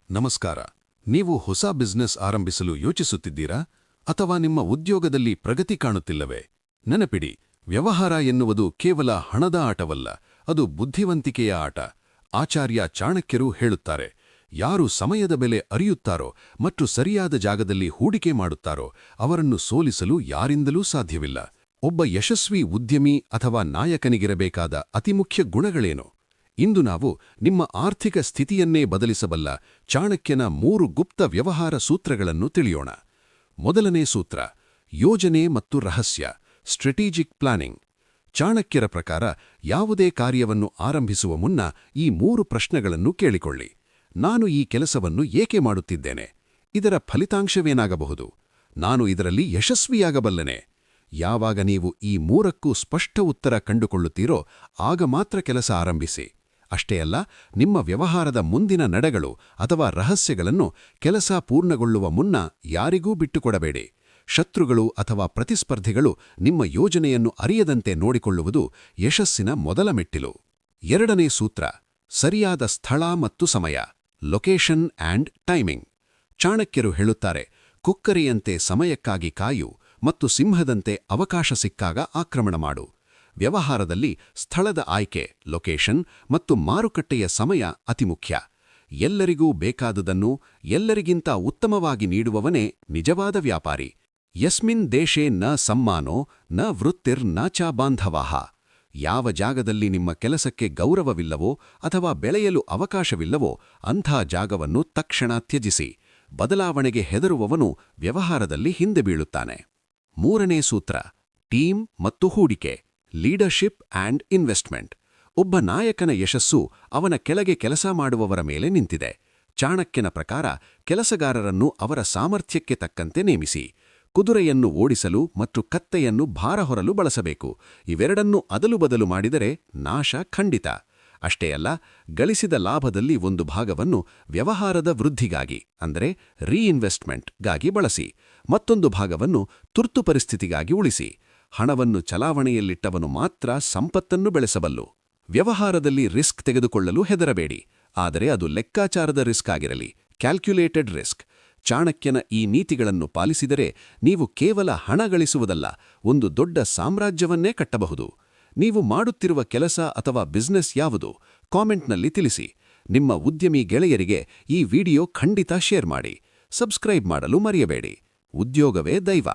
ನಮಸ್ಕಾರ. ನೀವು ಹೊಸ ಬಿಸ್ನೆಸ್ ಆರಂಭಿಸಲು ಯೋಚಿಸುತ್ತಿದ್ದೀರಾ ಅಥವಾ ನಿಮ್ಮ ಉದ್ಯೋಗದಲ್ಲಿ ಪ್ರಗತಿ ಕಾಣುತ್ತಿಲ್ಲವೇ? ನೆನಪಿಡಿ, ವ್ಯವಹಾರ ಎನ್ನುವುದು ಕೇವಲ ಹಣದ ಆಟವಲ್ಲ, ಅದು ಬುದ್ಧಿವಂತಿಕೆಯ ಆಟ. ಆಚಾರ್ಯ ಚಾಣಕ್ಯರು ಹೇಳುತ್ತಾರೆ, ಯಾರು ಸಮಯದ ಬೆಲೆ ಅರಿಯುತ್ತಾರೋ ಮತ್ತು ಸರಿಯಾದ ಜಾಗದಲ್ಲಿ ಹೂಡಿಕೆ ಮಾಡುತ್ತಾರೋ ಅವರನ್ನು ಸೋಲಿಸಲು ಯಾರಿಂದಲೂ ಸಾಧ್ಯವಿಲ್ಲ. ಒಬ್ಬ ಯಶಸ್ವಿ ಉದ್ಯಮಿ ಅಥವಾ ನಾಯಕನಿಗಿರಬೇಕಾದ ಅತಿಮುಖ್ಯ ಗುಣಗಳೇನು? ಇಂದು ನಾವು ನಿಮ್ಮ ಆರ್ಥಿಕ ಸ್ಥಿತಿಯನ್ನೇ ಬದಲಿಸಬಲ್ಲ ಚಾಣಕ್ಯನ 3 ಗುಪ್ತ ವ್ಯವಹಾರ ಸೂತ್ರಗಳನ್ನು ತಿಳಿಯೋಣ. ಮೊದಲನೇ ಸೂತ್ರ: ಯೋಜನೆ ಮತ್ತು ರಹಸ್ಯ, ಸ್ಟ್ರಾಟಜಿಕ್ ಪ್ಲಾನಿಂಗ್. ಚಾಣಕ್ಯರ ಪ್ರಕಾರ ಯಾವುದೇ ಕಾರ್ಯವನ್ನು ಆರಂಭಿಸುವ ಮುನ್ನ ಈ 3 ಪ್ರಶ್ನೆಗಳನ್ನು ಕೇಳಿಕೊಳ್ಳಿ. ನಾನು ಈ ಕೆಲಸವನ್ನು ಏಕೆ ಮಾಡುತ್ತಿದ್ದೇನೆ? ಇದರ ಫಲಿತಾಂಶವೇನಾಗಬಹುದು? ನಾನು ಇದರಲ್ಲಿ ಯಶಸ್ವಿಯಾಗಬಲ್ಲನೆ? ಯಾವಾಗ ನೀವು ಈ 3ಕ್ಕೂ ಸ್ಪಷ್ಟ ಉತ್ತರ ಕಂಡುಕೊಳ್ಳುತ್ತೀರೋ ಆಗ ಮಾತ್ರ ಕೆಲಸ ಆರಂಭಿಸಿ. ಅಷ್ಟೇ ಅಲ್ಲ, ನಿಮ್ಮ ವ್ಯವಹಾರದ ಮುಂದಿನ ನಡೆಗಳು ಅಥವಾ ರಹಸ್ಯಗಳನ್ನು ಕೆಲಸ ಪೂರ್ಣಗೊಳ್ಳುವ ಮುನ್ನ ಯಾರಿಗೂ ಬಿಟ್ಟುಕೊಡಬೇಡಿ. ಶತ್ರುಗಳು ಅಥವಾ ಪ್ರತಿಸ್ಪರ್ಧಿಗಳು ನಿಮ್ಮ ಯೋಜನೆಯನ್ನು ಅರಿಯದಂತೆ ನೋಡಿಕೊಳ್ಳುವುದು ಯಶಸ್ಸಿನ ಮೊದಲ ಮೆಟ್ಟಿಲು. ಎರಡನೇ ಸೂತ್ರ: ಸರಿಯಾದ ಸ್ಥಳ ಮತ್ತು ಸಮಯ, ಲೊಕೇಶನ್ ಆ್ಯಂಡ್ ಟೈಮಿಂಗ್. ಚಾಣಕ್ಯರು ಹೇಳುತ್ತಾರೆ, ಕುಕ್ಕರಿಯಂತೆ ಸಮಯಕ್ಕಾಗಿ ಕಾಯು ಮತ್ತು ಸಿಂಹದಂತೆ ಅವಕಾಶ ಸಿಕ್ಕಾಗ ಆಕ್ರಮಣ ಮಾಡು. ವ್ಯವಹಾರದಲ್ಲಿ ಸ್ಥಳದ ಆಯ್ಕೆ, ಲೊಕೇಶನ್ ಮತ್ತು ಮಾರುಕಟ್ಟೆಯ ಸಮಯ ಅತಿ ಮುಖ್ಯ. ಎಲ್ಲರಿಗೂ ಬೇಕಾದುದನ್ನು ಎಲ್ಲರಿಗಿಂತ ಉತ್ತಮವಾಗಿ ನೀಡುವವನೇ ನಿಜವಾದ ವ್ಯಾಪಾರಿ. ಯಸ್ಮಿನ್ ದೇಶೇ ನ ಸಮ್ಮಾನೋ ನ ವೃತ್ತಿರ್ ನ ಚ ಬಾಂಧವಾಃ. ಯಾವ ಜಾಗದಲ್ಲಿ ನಿಮ್ಮ ಕೆಲಸಕ್ಕೆ ಗೌರವವಿಲ್ಲವೋ ಅಥವಾ ಬೆಳೆಯಲು ಅವಕಾಶವಿಲ್ಲವೋ ಅಂಥ ಜಾಗವನ್ನು ತಕ್ಷಣ ತ್ಯಜಿಸಿ. ಬದಲಾವಣೆಗೆ ಹೆದರುವವನು ವ್ಯವಹಾರದಲ್ಲಿ ಹಿಂದೆ ಬೀಳುತ್ತಾನೆ. ಮೂರನೇ ಸೂತ್ರ: ಟೀಮ್ ಮತ್ತು ಹೂಡಿಕೆ, ಲೀಡರ್ಶಿಪ್ ಆ್ಯಂಡ್ ಇನ್ವೆಸ್ಟ್ಮೆಂಟ್. ಒಬ್ಬ ನಾಯಕನ ಯಶಸ್ಸು ಅವನ ಕೆಳಗೆ ಕೆಲಸ ಮಾಡುವವರ ಮೇಲೆ ನಿಂತಿದೆ. ಚಾಣಕ್ಯನ ಪ್ರಕಾರ ಕೆಲಸಗಾರರನ್ನು ಅವರ ಸಾಮರ್ಥ್ಯಕ್ಕೆ ತಕ್ಕಂತೆ ನೇಮಿಸಿ. ಕುದುರೆಯನ್ನು ಓಡಿಸಲು ಮತ್ತು ಕತ್ತೆಯನ್ನು ಭಾರ ಹೊರಲು ಬಳಸಬೇಕು. ಇವೆರಡನ್ನೂ ಅದಲು ಮಾಡಿದರೆ ನಾಶ ಖಂಡಿತ. ಅಷ್ಟೇ ಅಲ್ಲ, ಗಳಿಸಿದ ಲಾಭದಲ್ಲಿ ಒಂದು ಭಾಗವನ್ನು ವ್ಯವಹಾರದ ವೃದ್ಧಿಗಾಗಿ ಅಂದರೆ ರೀಇನ್ವೆಸ್ಟ್ಮೆಂಟ್ಗಾಗಿ ಬಳಸಿ. ಮತ್ತೊಂದು ಭಾಗವನ್ನು ತುರ್ತು ಪರಿಸ್ಥಿತಿಗಾಗಿ ಉಳಿಸಿ. ಹಣವನ್ನು ಚಲಾವಣೆಯಲ್ಲಿಟ್ಟವನು ಮಾತ್ರ ಸಂಪತ್ತನ್ನು ಬೆಳೆಸಬಲ್ಲು. ವ್ಯವಹಾರದಲ್ಲಿ ರಿಸ್ಕ್ ತೆಗೆದುಕೊಳ್ಳಲು ಹೆದರಬೇಡಿ, ಆದರೆ ಅದು ಲೆಕ್ಕಾಚಾರದ ರಿಸ್ಕ್ ಆಗಿರಲಿ, ಕ್ಯಾಲ್ಕ್ಯುಲೇಟೆಡ್ ರಿಸ್ಕ್. ಚಾಣಕ್ಯನ ಈ ನೀತಿಗಳನ್ನು ಪಾಲಿಸಿದರೆ ನೀವು ಕೇವಲ ಹಣ ಗಳಿಸುವುದಲ್ಲ, ಒಂದು ದೊಡ್ಡ ಸಾಮ್ರಾಜ್ಯವನ್ನೇ ಕಟ್ಟಬಹುದು. ನೀವು ಮಾಡುತ್ತಿರುವ ಕೆಲಸ ಅಥವಾ ಬಿಸ್ನೆಸ್ ಯಾವುದು? ಕಾಮೆಂಟ್ನಲ್ಲಿ ತಿಳಿಸಿ. ನಿಮ್ಮ ಉದ್ಯಮಿ ಗೆಳೆಯರಿಗೆ ಈ ವಿಡಿಯೋ ಖಂಡಿತ ಶೇರ್ ಮಾಡಿ. ಸಬ್ಸ್ಕ್ರೈಬ್ ಮಾಡಲು ಮರೆಯಬೇಡಿ. ಉದ್ಯೋಗವೇ ದೈವ.